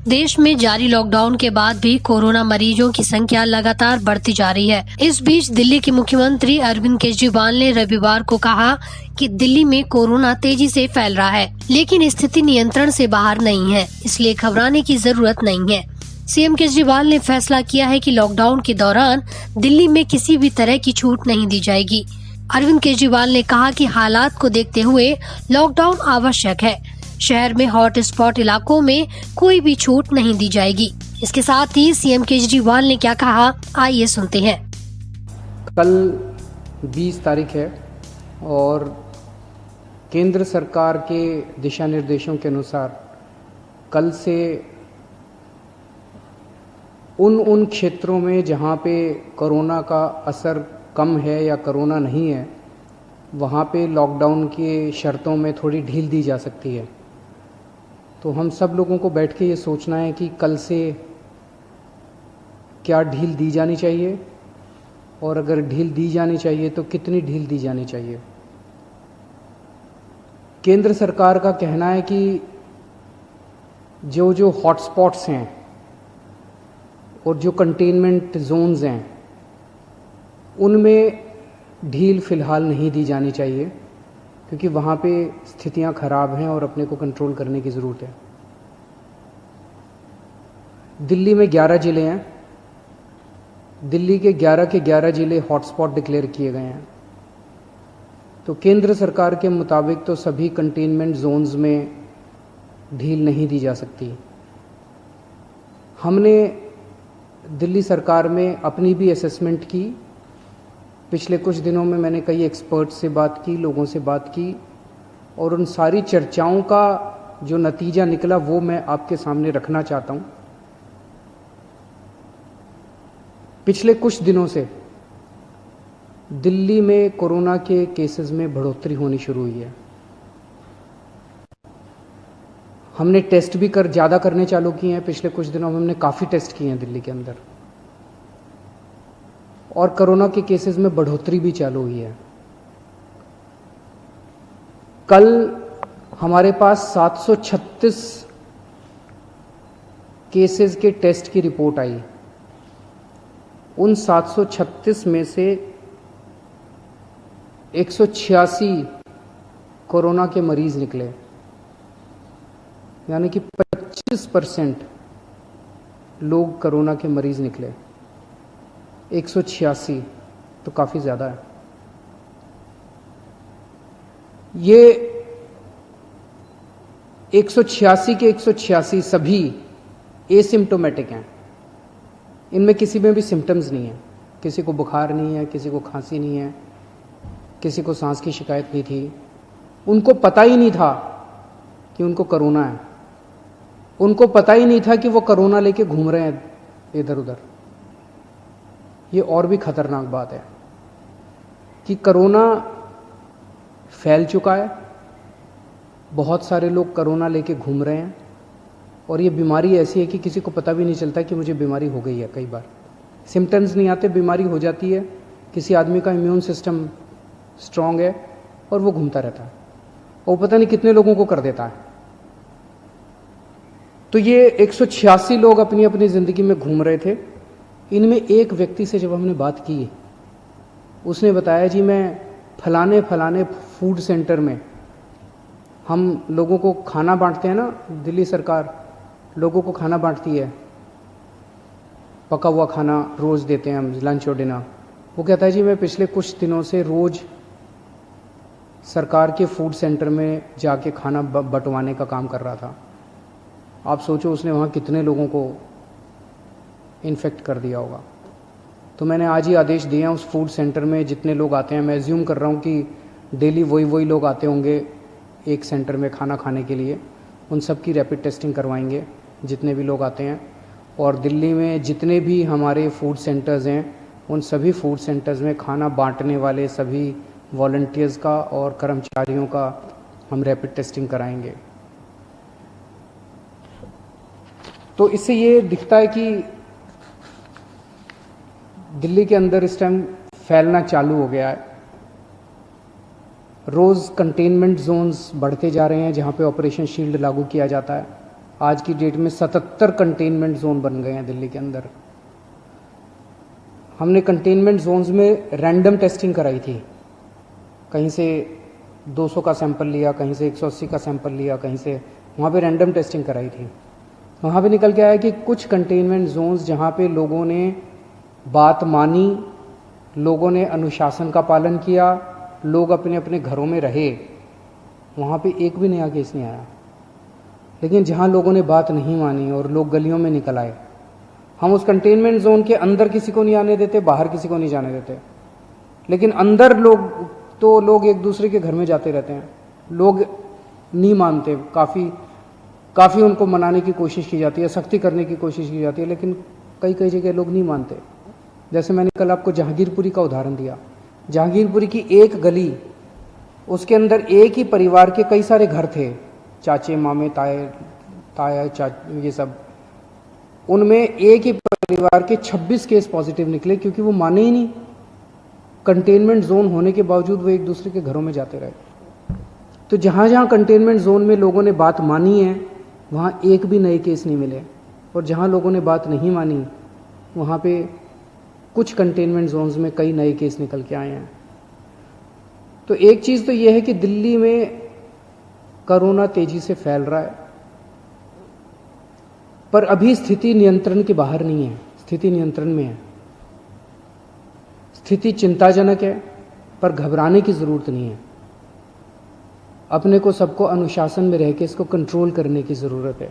देश में जारी लॉकडाउन के बाद भी कोरोना मरीजों की संख्या लगातार बढ़ती जा रही है। इस बीच दिल्ली के मुख्यमंत्री अरविंद केजरीवाल ने रविवार को कहा कि दिल्ली में कोरोना तेजी से फैल रहा है, लेकिन स्थिति नियंत्रण से बाहर नहीं है, इसलिए घबराने की जरूरत नहीं है। सीएम केजरीवाल ने फैसला किया है कि लॉकडाउन के दौरान दिल्ली में किसी भी तरह की छूट नहीं दी जाएगी। अरविंद केजरीवाल ने कहा कि हालात को देखते हुए लॉकडाउन आवश्यक है। शहर में हॉट स्पॉट इलाकों में कोई भी छूट नहीं दी जाएगी। इसके साथ ही सीएम केजरीवाल ने क्या कहा, आइए सुनते हैं। कल 20 तारीख है और केंद्र सरकार के दिशा निर्देशों के अनुसार कल से उन क्षेत्रों में जहां पे कोरोना का असर कम है या कोरोना नहीं है, वहां पे लॉकडाउन के शर्तों में थोड़ी ढील दी जा सकती है। तो हम सब लोगों को बैठ के ये सोचना है कि कल से क्या ढील दी जानी चाहिए और अगर ढील दी जानी चाहिए तो कितनी ढील दी जानी चाहिए। केंद्र सरकार का कहना है कि जो हॉटस्पॉट्स हैं और जो कंटेनमेंट जोन्स हैं उनमें ढील फ़िलहाल नहीं दी जानी चाहिए, क्योंकि वहाँ पे स्थितियाँ खराब हैं और अपने को कंट्रोल करने की ज़रूरत है। दिल्ली में 11 ज़िले हैं। दिल्ली के 11 ज़िले हॉटस्पॉट डिक्लेयर किए गए हैं। तो केंद्र सरकार के मुताबिक तो सभी कंटेनमेंट जोन्स में ढील नहीं दी जा सकती। हमने दिल्ली सरकार में अपनी भी असेसमेंट की। पिछले कुछ दिनों में मैंने कई एक्सपर्ट से बात की, लोगों से बात की, और उन सारी चर्चाओं का जो नतीजा निकला वो मैं आपके सामने रखना चाहता हूँ। पिछले कुछ दिनों से दिल्ली में कोरोना के केसेस में बढ़ोतरी होनी शुरू हुई है। हमने टेस्ट भी ज़्यादा करने चालू किए हैं। पिछले कुछ दिनों में हमने काफ़ी टेस्ट किए हैं दिल्ली के अंदर, और कोरोना के केसेस में बढ़ोतरी भी चालू हुई है। कल हमारे पास 736 केसेस के टेस्ट की रिपोर्ट आई। उन 736 में से 186 कोरोना के मरीज निकले, यानी कि 25% लोग कोरोना के मरीज निकले। 186 तो काफ़ी ज़्यादा है। ये 186 के 186 सभी एसिम्प्टोमेटिक हैं। इनमें किसी में भी सिम्टम्स नहीं है। किसी को बुखार नहीं है, किसी को खांसी नहीं है, किसी को सांस की शिकायत नहीं थी। उनको पता ही नहीं था कि उनको कोरोना है। उनको पता ही नहीं था कि वो कोरोना लेके घूम रहे हैं इधर उधर। ये और भी खतरनाक बात है कि कोरोना फैल चुका है। बहुत सारे लोग कोरोना लेके घूम रहे हैं, और ये बीमारी ऐसी है कि किसी को पता भी नहीं चलता कि मुझे बीमारी हो गई है। कई बार सिम्टम्स नहीं आते, बीमारी हो जाती है। किसी आदमी का इम्यून सिस्टम स्ट्रांग है और वो घूमता रहता है, और पता नहीं कितने लोगों को कर देता है। तो ये 186 लोग अपनी अपनी ज़िंदगी में घूम रहे थे। इनमें एक व्यक्ति से जब हमने बात की, उसने बताया, जी मैं फलाने फूड सेंटर में, हम लोगों को खाना बांटते हैं ना, दिल्ली सरकार लोगों को खाना बांटती है, पका हुआ खाना रोज़ देते हैं हम, लंच और डिनर। वो कहता है, जी मैं पिछले कुछ दिनों से रोज़ सरकार के फूड सेंटर में जाके खाना बंटवाने का काम कर रहा था। आप सोचो उसने वहाँ कितने लोगों को इन्फेक्ट कर दिया होगा। तो मैंने आज ही आदेश दिए हैं उस फूड सेंटर में जितने लोग आते हैं, मैं एज्यूम कर रहा हूँ कि डेली वही लोग आते होंगे एक सेंटर में खाना खाने के लिए, उन सब की रैपिड टेस्टिंग करवाएंगे जितने भी लोग आते हैं। और दिल्ली में जितने भी हमारे फूड सेंटर्स हैं, उन सभी फूड सेंटर्स में खाना बांटने वाले सभी वॉलंटियर्स का और कर्मचारियों का हम रैपिड टेस्टिंग कराएंगे। तो इससे ये दिखता है कि दिल्ली के अंदर इस टाइम फैलना चालू हो गया है। रोज़ कंटेनमेंट जोन्स बढ़ते जा रहे हैं जहाँ पे ऑपरेशन शील्ड लागू किया जाता है। आज की डेट में 77 कंटेनमेंट जोन बन गए हैं दिल्ली के अंदर। हमने कंटेनमेंट जोन्स में रैंडम टेस्टिंग कराई थी, कहीं से 200 का सैंपल लिया, कहीं से 180 का सैंपल लिया, कहीं से, वहाँ पे रैंडम टेस्टिंग कराई थी। वहाँ पे निकल के आया कि कुछ कंटेनमेंट जोन्स जहाँ पे लोगों ने बात मानी, लोगों ने अनुशासन का पालन किया, लोग अपने अपने घरों में रहे, वहाँ पे एक भी नया केस नहीं आया। लेकिन जहाँ लोगों ने बात नहीं मानी और लोग गलियों में निकल आए, हम उस कंटेनमेंट जोन के अंदर किसी को नहीं आने देते, बाहर किसी को नहीं जाने देते। लेकिन अंदर लोग एक दूसरे के घर में जाते रहते हैं, लोग नहीं मानते, काफ़ी उनको मनाने की कोशिश की जाती है, सख्ती करने की कोशिश की जाती है, लेकिन कई जगह लोग नहीं मानते। जैसे मैंने कल आपको जहांगीरपुरी का उदाहरण दिया, जहांगीरपुरी की एक गली, उसके अंदर एक ही परिवार के कई सारे घर थे, चाचे मामे ताया ये सब, उनमें एक ही परिवार के 26 केस पॉजिटिव निकले, क्योंकि वो माने ही नहीं। कंटेनमेंट जोन होने के बावजूद वो एक दूसरे के घरों में जाते रहे। तो जहाँ जहाँ कंटेनमेंट जोन में लोगों ने बात मानी है, वहाँ एक भी नए केस नहीं मिले, और जहाँ लोगों ने बात नहीं मानी, वहाँ पे कुछ कंटेनमेंट जोन्स में कई नए केस निकल के आए हैं। तो एक चीज़ तो यह है कि दिल्ली में कोरोना तेजी से फैल रहा है, पर अभी स्थिति नियंत्रण के बाहर नहीं है, स्थिति नियंत्रण में है। स्थिति चिंताजनक है, पर घबराने की ज़रूरत नहीं है। अपने को सबको अनुशासन में रह के इसको कंट्रोल करने की ज़रूरत है।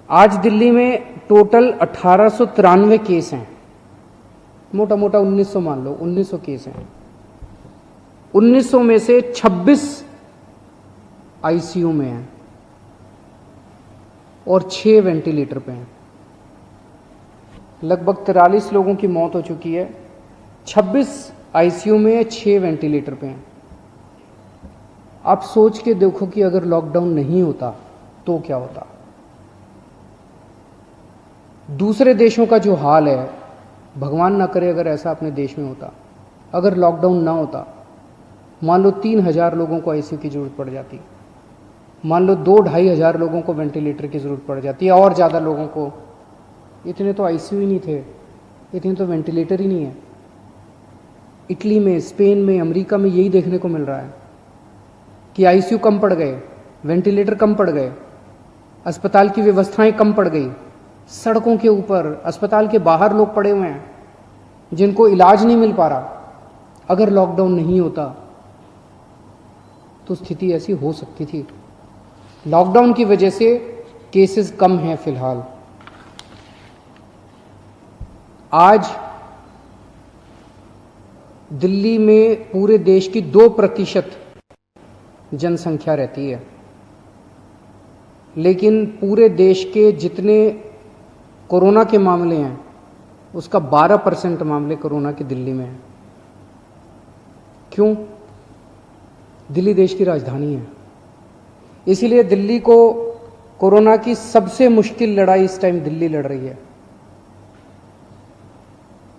आज दिल्ली में टोटल 1893 केस हैं, मोटा मोटा 1900 मान लो, 1900 केस हैं। 1900 में से 26 आईसीयू में हैं और 6 वेंटिलेटर पे हैं। लगभग 43 लोगों की मौत हो चुकी है, 26 आईसीयू में है, 6 वेंटिलेटर पे हैं। आप सोच के देखो कि अगर लॉकडाउन नहीं होता तो क्या होता। दूसरे देशों का जो हाल है, भगवान ना करे अगर ऐसा अपने देश में होता, अगर लॉकडाउन ना होता, मान लो 3000 लोगों को आईसीयू की जरूरत पड़ जाती, मान लो 2-2.5 हज़ार लोगों को वेंटिलेटर की जरूरत पड़ जाती है, और ज़्यादा लोगों को। इतने तो आईसीयू ही नहीं थे, इतने तो वेंटिलेटर ही नहीं है। इटली में, स्पेन में, अमेरिका में यही देखने को मिल रहा है कि आईसीयू कम पड़ गए, वेंटिलेटर कम पड़ गए, अस्पताल की व्यवस्थाएं कम पड़ गई। सड़कों के ऊपर, अस्पताल के बाहर लोग पड़े हुए हैं जिनको इलाज नहीं मिल पा रहा। अगर लॉकडाउन नहीं होता तो स्थिति ऐसी हो सकती थी। लॉकडाउन की वजह से केसेस कम हैं फिलहाल। आज दिल्ली में पूरे देश की 2% जनसंख्या रहती है, लेकिन पूरे देश के जितने कोरोना के मामले हैं उसका 12% मामले कोरोना के दिल्ली में हैं। क्यों? दिल्ली देश की राजधानी है, इसीलिए दिल्ली को कोरोना की सबसे मुश्किल लड़ाई इस टाइम दिल्ली लड़ रही है।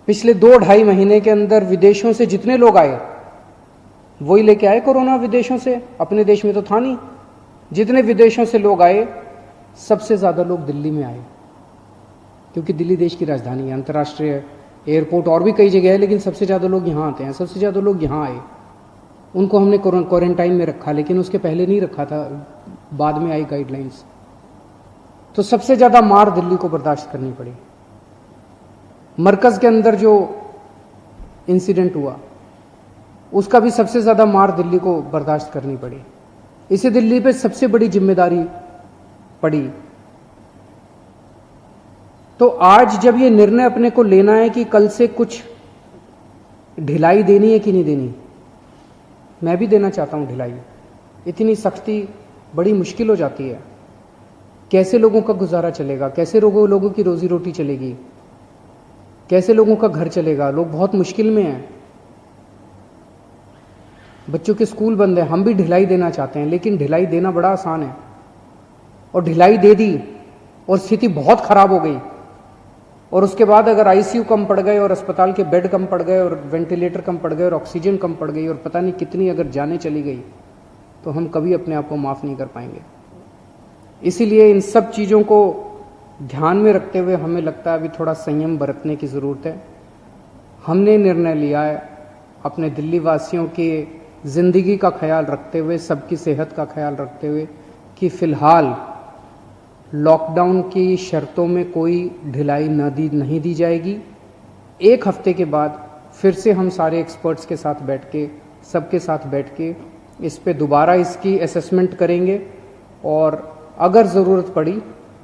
पिछले 2-2.5 महीने के अंदर विदेशों से जितने लोग आए वही लेके आए कोरोना विदेशों से, अपने देश में तो था नहीं। जितने विदेशों से लोग आए, सबसे ज़्यादा लोग दिल्ली में आए, क्योंकि दिल्ली देश की राजधानी है, अंतर्राष्ट्रीय एयरपोर्ट और भी कई जगह है, लेकिन सबसे ज़्यादा लोग यहाँ आते हैं। सबसे ज़्यादा लोग यहाँ आए, उनको हमने क्वारंटाइन में रखा, लेकिन उसके पहले नहीं रखा था, बाद में आई गाइडलाइंस। तो सबसे ज़्यादा मार दिल्ली को बर्दाश्त करनी पड़ी। मरकज़ के अंदर जो इंसिडेंट हुआ उसका भी सबसे ज़्यादा मार दिल्ली को बर्दाश्त करनी पड़ी। इसे दिल्ली पे सबसे बड़ी जिम्मेदारी पड़ी। तो आज जब ये निर्णय अपने को लेना है कि कल से कुछ ढिलाई देनी है कि नहीं देनी, मैं भी देना चाहता हूं ढिलाई। इतनी सख्ती बड़ी मुश्किल हो जाती है। कैसे लोगों का गुजारा चलेगा, कैसे लोगों की रोजी रोटी चलेगी, कैसे लोगों का घर चलेगा। लोग बहुत मुश्किल में हैं, बच्चों के स्कूल बंद है। हम भी ढिलाई देना चाहते हैं, लेकिन ढिलाई देना बड़ा आसान है, और ढिलाई दे दी और स्थिति बहुत खराब हो गई, और उसके बाद अगर आईसीयू कम पड़ गए और अस्पताल के बेड कम पड़ गए और वेंटिलेटर कम पड़ गए और ऑक्सीजन कम पड़ गई और पता नहीं कितनी अगर जानें चली गई, तो हम कभी अपने आप को माफ़ नहीं कर पाएंगे। इसीलिए इन सब चीज़ों को ध्यान में रखते हुए हमें लगता है अभी थोड़ा संयम बरतने की ज़रूरत है। हमने निर्णय लिया है अपने दिल्ली वासियों की ज़िंदगी का ख्याल रखते हुए, सबकी सेहत का ख्याल रखते हुए कि फ़िलहाल लॉकडाउन की शर्तों में कोई ढिलाई नहीं दी जाएगी। एक हफ्ते के बाद फिर से हम सारे एक्सपर्ट्स के साथ बैठ के, सबके साथ बैठ के इस पे दोबारा इसकी असेसमेंट करेंगे और अगर ज़रूरत पड़ी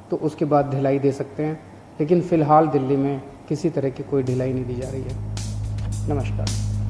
तो उसके बाद ढिलाई दे सकते हैं, लेकिन फ़िलहाल दिल्ली में किसी तरह की कोई ढिलाई नहीं दी जा रही है। नमस्कार।